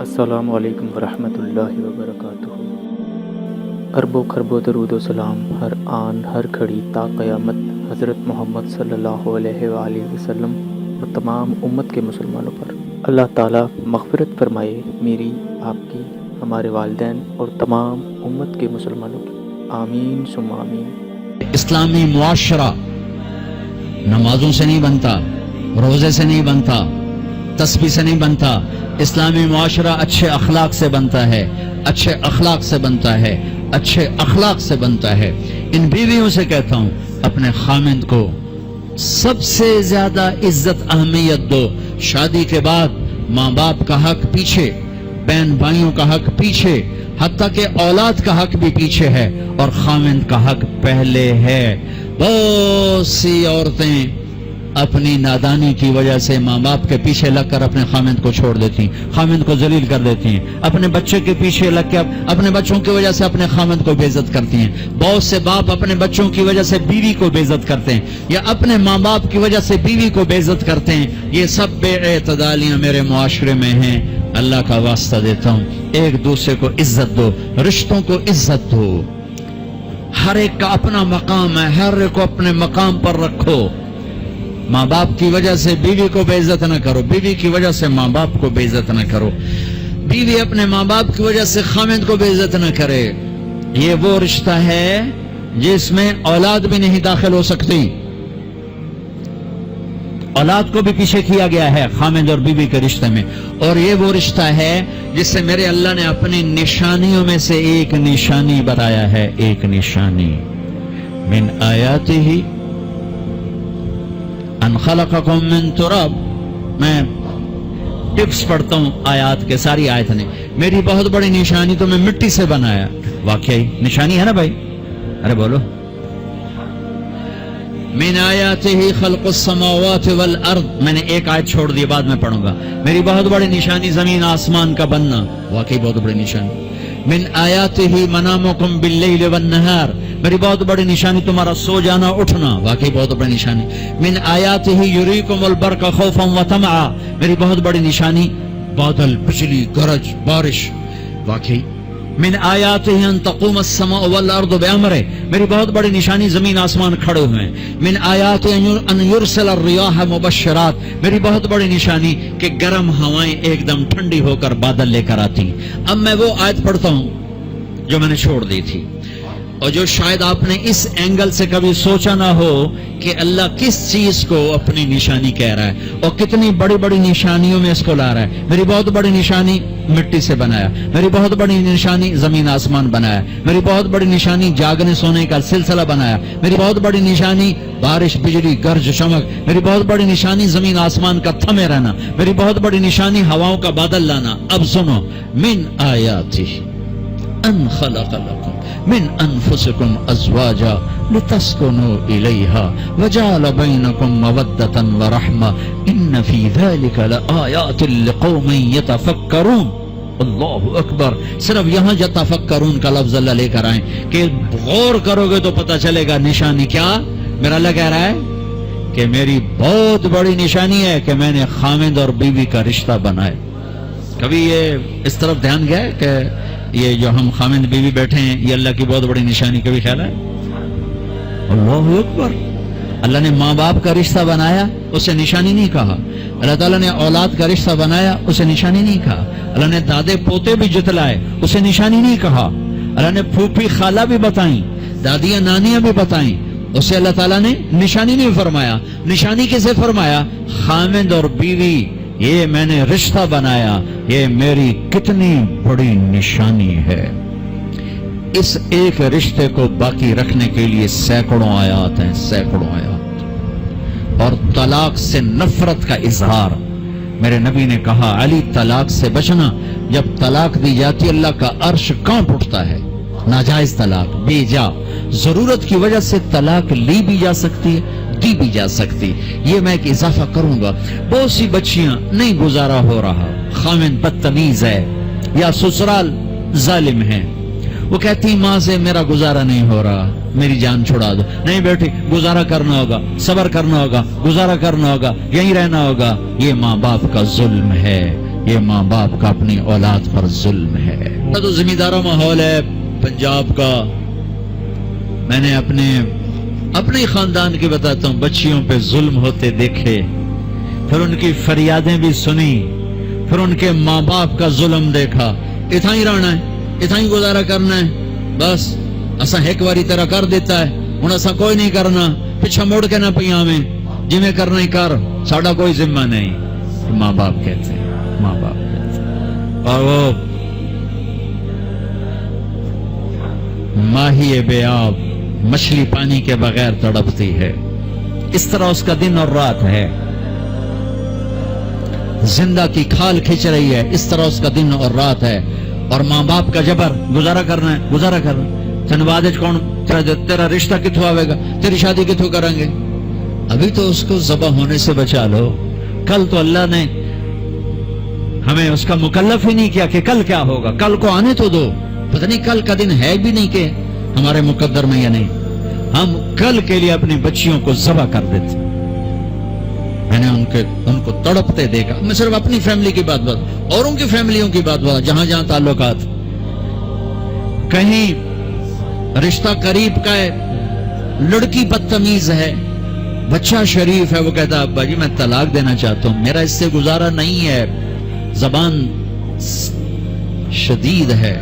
السلام علیکم ورحمۃ اللہ وبرکاتہ۔ اربوں خربوں درود و سلام ہر آن ہر گھڑی تا قیامت حضرت محمد صلی اللہ علیہ وآلہ وسلم اور تمام امت کے مسلمانوں پر۔ اللہ تعالیٰ مغفرت فرمائے میری، آپ کی، ہمارے والدین اور تمام امت کے مسلمانوں کی، آمین ثم آمین۔ اسلامی معاشرہ نمازوں سے نہیں بنتا، روزے سے نہیں بنتا، تسبیح سے نہیں بنتا۔ اسلامی معاشرہ اچھے اخلاق سے بنتا ہے، اچھے اخلاق سے بنتا ہے، اچھے اخلاق سے بنتا ہے۔ ان بیویوں سے کہتا ہوں، اپنے خامند کو سب سے زیادہ عزت اہمیت دو۔ شادی کے بعد ماں باپ کا حق پیچھے، بہن بھائیوں کا حق پیچھے، حتیٰ کہ اولاد کا حق بھی پیچھے ہے، اور خامند کا حق پہلے ہے۔ بہت سی عورتیں اپنی نادانی کی وجہ سے ماں باپ کے پیچھے لگ کر اپنے خامند کو چھوڑ دیتی ہیں، خامند کو ذلیل کر دیتی ہیں، اپنے بچے کے پیچھے لگ کے اپنے بچوں کی وجہ سے اپنے خامند کو بے عزت کرتی ہیں۔ بہت سے باپ اپنے بچوں کی وجہ سے بیوی کو بے عزت کرتے ہیں، یا اپنے ماں باپ کی وجہ سے بیوی کو بے عزت کرتے ہیں۔ یہ سب بے اعتدالیاں میرے معاشرے میں ہیں۔ اللہ کا واسطہ دیتا ہوں، ایک دوسرے کو عزت دو، رشتوں کو عزت دو۔ ہر ایک کا اپنا مقام ہے، ہر ایک کو اپنے مقام پر رکھو۔ ماں باپ کی وجہ سے بیوی کو بے عزت نہ کرو، بیوی کی وجہ سے ماں باپ کو بے عزت نہ کرو، بیوی اپنے ماں باپ کی وجہ سے خامند کو بے عزت نہ کرے۔ یہ وہ رشتہ ہے جس میں اولاد بھی نہیں داخل ہو سکتی، اولاد کو بھی پیچھے کیا گیا ہے خامند اور بیوی کے رشتے میں۔ اور یہ وہ رشتہ ہے جس سے میرے اللہ نے اپنی نشانیوں میں سے ایک نشانی بتایا ہے، ایک نشانی۔ من آیاتہ ان خلقکم من تراب۔ میں ٹپس پڑھتا ہوں آیات کے، ساری آیت نے۔ میری بہت بڑی نشانی تو میں مٹی سے بنایا۔ واقعی نشانی ہے نا بھائی؟ ارے بولو۔ من آیاتہ خلق السماوات والارض۔ میں نے ایک آیت چھوڑ دی، بعد میں پڑھوں گا۔ میری بہت بڑی نشانی زمین آسمان کا بننا، واقعی بہت بڑی نشانی۔ من آیاتہ منامکم باللیل والنہار۔ میری بہت بڑی نشانی تمہارا سو جانا اٹھنا، واقعی بہت بڑی نشانی۔ من آیاتہ یریکم البرق خوفا وطمعا۔ میری بہت بڑی نشانی بادل، بجلی، گرج، بارش، واقعی۔ من آیاتہ ان تقوم السماء والارض بامرہ۔ میری بہت بڑی نشانی زمین آسمان کھڑے ہوئے ہیں۔ من آیاتہ ان یرسل الریاح مبشرات۔ میری بہت بڑی نشانی کہ گرم ہوائیں ایک دم ٹھنڈی ہو کر بادل لے کر آتی ہیں۔ اب میں وہ آیت پڑھتا ہوں جو میں نے چھوڑ دی تھی، اور جو شاید آپ نے اس اینگل سے کبھی سوچا نہ ہو کہ اللہ کس چیز کو اپنی نشانی کہہ رہا ہے، اور کتنی بڑی بڑی نشانیوں میں اس کو لا رہا ہے۔ میری بہت بڑی نشانی مٹی سے بنایا، میری بہت بڑی نشانی زمین آسمان بنایا، میری بہت بڑی نشانی جاگنے سونے کا سلسلہ بنایا، میری بہت بڑی نشانی بارش، بجلی، گرج، چمک، میری بہت بڑی نشانی زمین آسمان کا تھمے رہنا، میری بہت بڑی نشانی ہواؤں کا بادل لانا۔ اب سنو، من آیاتہ ان خلق لکم من انفسکم ازواجا لتسکنوا الیہا وجعل بینکم مودۃ ورحمہ ان فی ذلک لآیات لقوم یتفکرون۔ اللہ اکبر۔ صرف یہاں یتفکرون کا لفظ اللہ لے کر آئیں کہ غور کرو گے تو پتہ چلے گا نشانی کیا۔ میرا اللہ کہہ رہا ہے کہ میری بہت بڑی نشانی ہے کہ میں نے خامند اور بیوی کا رشتہ بنایا۔ کبھی یہ اس طرف دھیان گیا کہ یہ جو ہم خامند بیوی بیٹھے ہیں یہ اللہ کی بہت بڑی نشانی، کبھی خیال ہے؟ اللہ اکبر۔ اللہ نے ماں باپ کا رشتہ بنایا، اسے نشانی نہیں کہا۔ اللہ تعالیٰ نے اولاد کا رشتہ بنایا، اسے نشانی نہیں کہا۔ اللہ نے دادے پوتے بھی جتلائے، اسے نشانی نہیں کہا۔ اللہ نے پھوپھی خالہ بھی بتائیں، دادیاں نانیاں بھی بتائیں، اسے اللہ تعالیٰ نے نشانی نہیں فرمایا۔ نشانی کسے فرمایا؟ خامند اور بیوی، یہ میں نے رشتہ بنایا، یہ میری کتنی بڑی نشانی ہے۔ اس ایک رشتے کو باقی رکھنے کے لیے سینکڑوں آیات ہیں، سینکڑوں آیات۔ اور طلاق سے نفرت کا اظہار، میرے نبی نے کہا علی طلاق سے بچنا۔ جب طلاق دی جاتی اللہ کا عرش کانپ اٹھتا ہے۔ ناجائز طلاق، بے جا، ضرورت کی وجہ سے طلاق لی بھی جا سکتی ہے، دی بھی جا سکتی۔ یہ میں ایک اضافہ کروں گا، بہت سی بچیاں نہیں گزارا ہو رہا، خامن بدتمیز ہے یا سسرال ظالم ہے، وہ کہتی ماں سے میرا گزارا نہیں ہو رہا، میری جان چھڑا دو۔ نہیں بیٹی، گزارا کرنا ہوگا، صبر کرنا ہوگا، گزارا کرنا ہوگا، یہیں رہنا ہوگا۔ یہ ماں باپ کا ظلم ہے، یہ ماں باپ کا اپنی اولاد پر ظلم ہے. تو زمینداروں ماحول ہے پنجاب کا. میں نے اپنے خاندان کی بتاتا ہوں، بچیوں پہ ظلم ہوتے دیکھے، پھر ان کی فریادیں بھی سنی، پھر ان کے ماں باپ کا ظلم دیکھا. اتنا ہی رہنا ہے، اتنا ہی گزارا کرنا ہے، بس اسا ایک باری طرح کر دیتا ہے، ہوں اسا کوئی نہیں کرنا، پیچھا مڑ کے نہ پیا میں جی میں کرنا ہی کر، ساڈا کوئی ذمہ نہیں. ماں باپ کہتے ہیں، ماں باپ کہتے ہیں. اور وہ ماہی بے آب مچھلی پانی کے بغیر تڑپتی ہے، اس طرح اس کا دن اور رات ہے. زندہ کی کھال کھینچ رہی ہے، اس طرح اس کا دن اور رات ہے. اور ماں باپ کا جبر، گزارا کرنا ہے، گزارا کرنا. تین بعد کون تیرا رشتہ کتوں آئے گا، تیری شادی کتوں کریں گے؟ ابھی تو اس کو ذبح ہونے سے بچا لو. کل تو اللہ نے ہمیں اس کا مکلف ہی نہیں کیا کہ کل کیا ہوگا. کل کو آنے تو دو، پتہ نہیں کل کا دن ہے بھی نہیں کہ ہمارے مقدر میں یا نہیں. ہم کل کے لیے اپنی بچیوں کو ذبح کر دیتے. میں نے ان کو تڑپتے دیکھا. میں صرف اپنی فیملی کی بات اوروں کی فیملیوں کی بات جہاں جہاں تعلقات. کہیں رشتہ قریب کا ہے، لڑکی بدتمیز ہے، بچہ شریف ہے، وہ کہتا ابا جی میں طلاق دینا چاہتا ہوں، میرا اس سے گزارا نہیں ہے، زبان شدید ہے.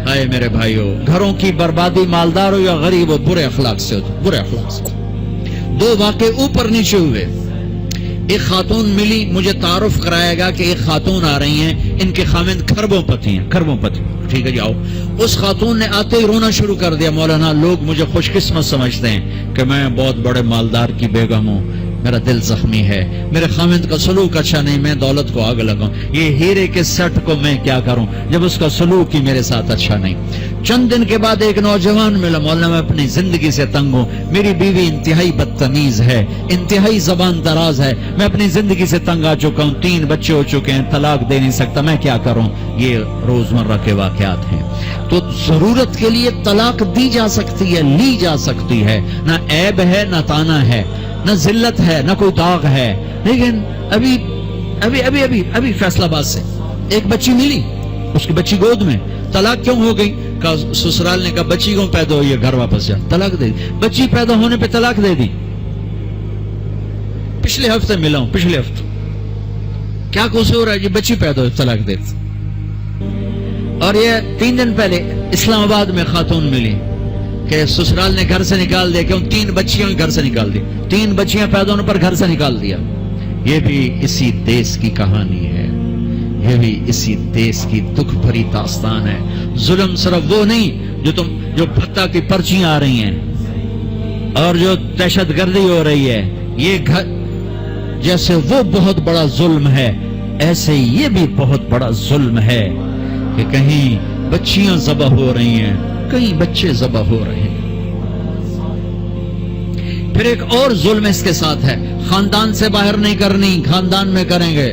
اے میرے بھائیو، گھروں کی بربادی مالدار ہو یا غریب ہو، برے اخلاق سے ہوتی، برے اخلاق سے. دو واقعے اوپر نیچے ہوئے. ایک خاتون ملی، مجھے تعارف کرایا گیا کہ ایک خاتون آ رہی ہیں، ان کے خاوند کھربوں پتی ہیں، کھربوں پتی. ٹھیک ہے جی آؤ. اس خاتون نے آتے ہی رونا شروع کر دیا. مولانا لوگ مجھے خوش قسمت سمجھتے ہیں کہ میں بہت بڑے مالدار کی بیگم ہوں، میرا دل زخمی ہے، میرے خاوند کا سلوک اچھا نہیں، میں دولت کو آگ لگاؤں، یہ ہیرے کے سٹ کو میں کیا کروں جب اس کا سلوک ہی میرے ساتھ اچھا نہیں. چند دن کے بعد ایک نوجوان ملا. مولانا میں اپنی زندگی سے تنگ ہوں، میری بیوی انتہائی بدتمیز ہے، انتہائی زبان دراز ہے، میں اپنی زندگی سے تنگ آ چکا ہوں، 3 بچے ہو چکے ہیں، طلاق دے نہیں سکتا، میں کیا کروں. یہ روزمرہ کے واقعات ہیں. تو ضرورت کے لیے طلاق دی جا سکتی ہے، لی جا سکتی ہے، نہ عیب ہے نہ تانا ہے، نہ ذلت ہے نہ کوئی داغ ہے. لیکن ابھی فیصلہ آباد سے ایک بچی ملی، اس کی بچی گود میں. طلاق کیوں ہو گئی؟ سسرال نے کہا بچی کیوں پیدا ہوئی ہے، گھر واپس جا. طلاق دے دی. بچی پیدا ہونے پہ طلاق دے دی. پچھلے ہفتے ملا ہوں، پچھلے ہفتے. کیا قصور ہے جی؟ بچی پیدا ہوئی، طلاق دے دی. اور یہ 3 دن پہلے اسلام آباد میں خاتون ملی کہ سسرال نے گھر سے نکال دیا، کیوں 3 بچیاں گھر سے نکال دی، 3 بچیاں پیدا ہونے پر گھر سے نکال دیا. یہ بھی اسی دیس کی کہانی ہے، یہ بھی اسی دیس کی دکھ بھری داستان ہے. ظلم صرف وہ نہیں جو بھتہ کی پرچیاں آ رہی ہیں اور جو دہشت گردی ہو رہی ہے، یہ جیسے وہ بہت بڑا ظلم ہے، ایسے یہ بھی بہت بڑا ظلم ہے کہ کہیں بچیاں ذبح ہو رہی ہیں، کئی بچے ذبح ہو رہے ہیں. پھر ایک اور ظلم اس کے ساتھ ہے، خاندان سے باہر نہیں کرنی، خاندان میں کریں گے.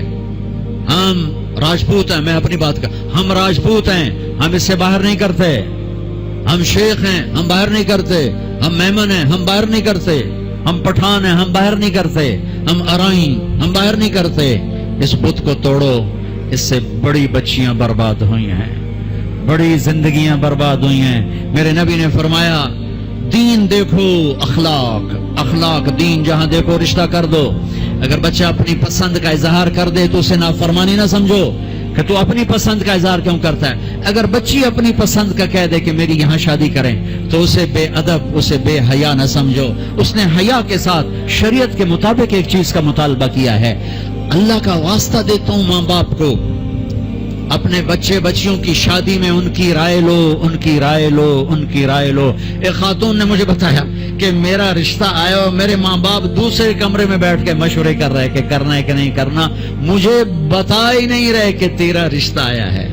ہم راجپوت ہیں، میں اپنی بات کر، ہم راجپوت ہیں، ہم اس سے باہر نہیں کرتے. ہم شیخ ہیں، ہم باہر نہیں کرتے. ہم میمن ہیں، ہم باہر نہیں کرتے. ہم پٹھان ہیں، ہم باہر نہیں کرتے. ہم ارائیں، ہم باہر نہیں کرتے. اس بت کو توڑو، اس سے بڑی بچیاں برباد ہوئی ہیں، بڑی زندگیاں برباد ہوئی ہیں. میرے نبی نے فرمایا دین دیکھو، اخلاق دین جہاں دیکھو رشتہ کر دو. اگر بچہ اپنی پسند کا اظہار کر دے تو اسے نافرمانی نہ سمجھو کہ تو اپنی پسند کا اظہار کیوں کرتا ہے. اگر بچی اپنی پسند کا کہہ دے کہ میری یہاں شادی کریں تو اسے بے ادب، اسے بے حیا نہ سمجھو. اس نے حیا کے ساتھ شریعت کے مطابق ایک چیز کا مطالبہ کیا ہے. اللہ کا واسطہ دیتا ہوں ماں باپ کو، اپنے بچے بچیوں کی شادی میں ان کی رائے لو، ان کی رائے لو، ان کی رائے لو. ایک خاتون نے مجھے بتایا کہ میرا رشتہ آیا اور میرے ماں باپ دوسرے کمرے میں بیٹھ کے مشورے کر رہے کہ کرنا ہے کہ نہیں کرنا، مجھے بتا ہی نہیں رہے کہ تیرا رشتہ آیا ہے.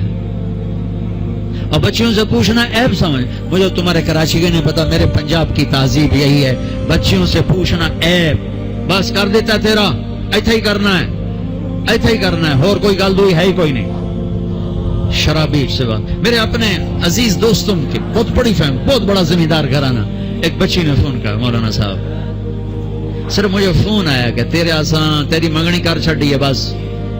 اور بچیوں سے پوچھنا عیب سمجھ، مجھے تمہارے کراچی کے نہیں پتا، میرے پنجاب کی تہذیب یہی ہے، بچیوں سے پوچھنا عیب. بس کر دیتا تیرا، ایتھا ہی کرنا ہے، ایتھا ہی کرنا ہے، اور کوئی گل دوئی ہے ہی کوئی نہیں. شرابی سے بات. میرے اپنے عزیز دوستوں کے بہت بڑی فہم، بہت بڑا زمیندار گھرانہ. ایک بچی نے فون کیا، مولانا صاحب صرف مجھے فون آیا کہ تیرے آسان تیری منگنی کر چھڑی ہے، بس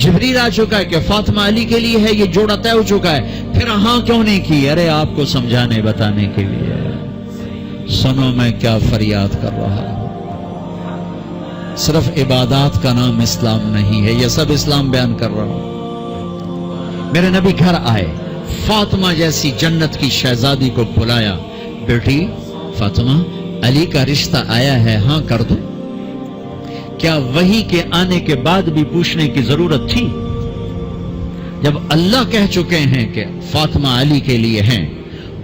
جبریل آ چکا ہے کہ فاطمہ علی کے لیے ہے، یہ جوڑا طے ہو چکا ہے، پھر ہاں کیوں نہیں کی؟ ارے آپ کو سمجھانے بتانے کے لیے، سنو میں کیا فریاد کر رہا ہوں۔ صرف عبادات کا نام اسلام نہیں ہے، یہ سب اسلام بیان کر رہا ہوں۔ میرے نبی گھر آئے، فاطمہ جیسی جنت کی شہزادی کو بلایا، بیٹی فاطمہ علی کا رشتہ آیا ہے، ہاں کر دو۔ کیا وحی کے آنے کے بعد بھی پوچھنے کی ضرورت تھی؟ جب اللہ کہہ چکے ہیں کہ فاطمہ علی کے لیے ہیں،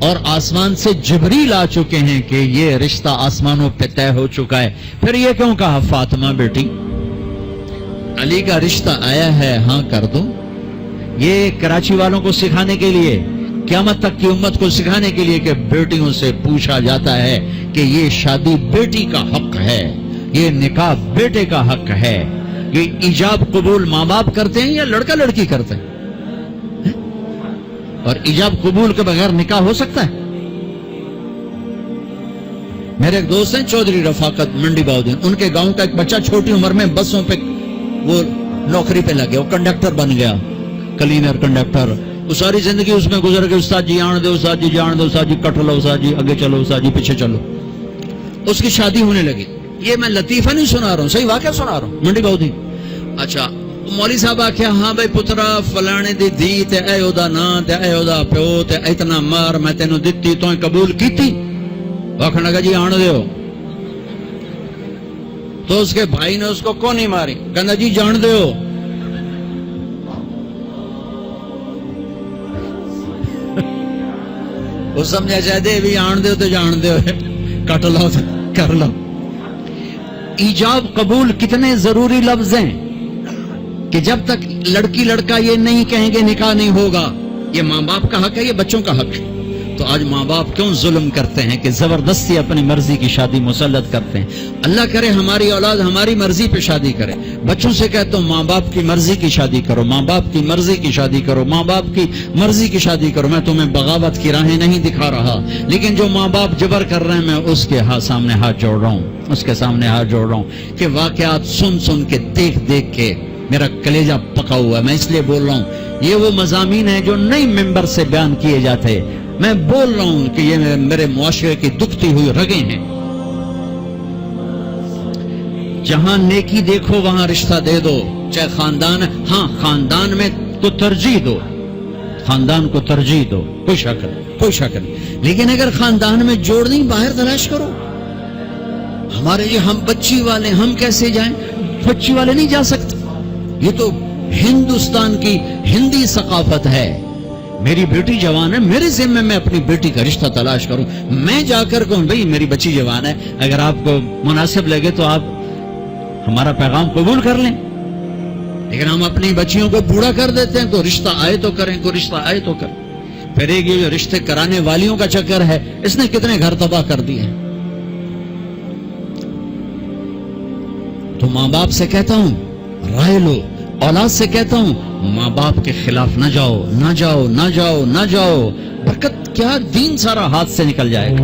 اور آسمان سے جبریل آ چکے ہیں کہ یہ رشتہ آسمانوں پہ طے ہو چکا ہے، پھر یہ کیوں کہا فاطمہ بیٹی علی کا رشتہ آیا ہے، ہاں کر دو؟ یہ کراچی والوں کو سکھانے کے لیے، قیامت تک کی امت کو سکھانے کے لیے کہ بیٹیوں سے پوچھا جاتا ہے کہ یہ شادی بیٹی کا حق ہے، یہ نکاح بیٹے کا حق ہے، یہ ایجاب قبول ماں باپ کرتے ہیں یا لڑکا لڑکی کرتے ہیں؟ اور ایجاب قبول کے بغیر نکاح ہو سکتا ہے؟ میرے ایک دوست ہیں چودھری رفاقت منڈی باؤدین، ان کے گاؤں کا ایک بچہ چھوٹی عمر میں بسوں پہ وہ نوکری پہ لگ گیا، وہ کنڈکٹر بن گیا، کلینر کنڈکٹر، وہ ساری زندگی اس میں گزر گئی، استاد جی آن دے، استاد جی جان دے، استاد جی کٹ لو، استاد جی آگے چلو، استاد جی پیچھے چلو۔ اس کی شادی ہونے لگی، یہ میں لطیفہ نہیں سنا رہا ہوں، صحیح واقعہ سنا رہا ہوں، منڈی باؤدین۔ اچھا مولوی صاحب آکھیا ہاں بھائی پترا فلانے دی دھی تے اے او دا نا تے اے او دا پیو تے اتنا مار میں تینوں دتی تو قبول کیتی؟ آکھن لگا جی آن دیو۔ تو اس کے بھائی نے اس کو کون نہیں ماری، کہنا جی جان دیو۔ وہ سمجھا چاہے دے بھی آن دیو تو جان دیو، کٹ لو کر لو۔ ایجاب قبول کتنے ضروری لفظ ہیں کہ جب تک لڑکی لڑکا یہ نہیں کہیں گے نکاح نہیں ہوگا۔ یہ ماں باپ کا حق ہے، یہ بچوں کا حق ہے۔ تو آج ماں باپ کیوں ظلم کرتے ہیں کہ زبردستی اپنی مرضی کی شادی مسلط کرتے ہیں؟ اللہ کرے ہماری اولاد ہماری مرضی پہ شادی کرے۔ بچوں سے کہتا ہوں ماں باپ کی مرضی کی شادی کرو، ماں باپ کی مرضی کی شادی کرو، ماں باپ کی مرضی کی شادی کرو۔ میں تمہیں بغاوت کی راہیں نہیں دکھا رہا، لیکن جو ماں باپ جبر کر رہے ہیں میں اس کے سامنے ہاتھ جوڑ رہا ہوں، اس کے سامنے ہاتھ جوڑ رہا ہوں کہ واقعات سن سن کے دیکھ دیکھ کے میرا کلیجہ پکا ہوا ہے۔ میں اس لیے بول رہا ہوں یہ وہ مضامین ہیں جو نئی ممبر سے بیان کیے جاتے، میں بول رہا ہوں کہ یہ میرے معاشرے کی دکھتی ہوئی رگیں ہیں۔ جہاں نیکی دیکھو وہاں رشتہ دے دو، چاہے خاندان، ہاں خاندان میں کو ترجیح دو، خاندان کو ترجیح دو، کوئی شک نہیں، کوئی شک نہیں، لیکن اگر خاندان میں جوڑ نہیں باہر تلاش کرو۔ ہمارے یہ ہم بچی والے، ہم کیسے جائیں؟ بچی والے نہیں جا سکتے، یہ تو ہندوستان کی ہندی ثقافت ہے۔ میری بیٹی جوان ہے، میرے ذمہ میں اپنی بیٹی کا رشتہ تلاش کروں، میں جا کر کہوں بھئی میری بچی جوان ہے، اگر آپ کو مناسب لگے تو آپ ہمارا پیغام قبول کر لیں۔ لیکن ہم اپنی بچیوں کو بوڑھا کر دیتے ہیں، تو رشتہ آئے تو کریں، کوئی رشتہ آئے تو کریں۔ پھر ایک یہ جو رشتے کرانے والیوں کا چکر ہے، اس نے کتنے گھر تباہ کر دیے ہیں۔ تو ماں باپ سے کہتا ہوں رائے لو، اولاد سے کہتا ہوں ماں باپ کے خلاف نہ جاؤ، نہ جاؤ، نہ جاؤ، نہ جاؤ۔ برکت کیا، دین سارا ہاتھ سے نکل جائے گا۔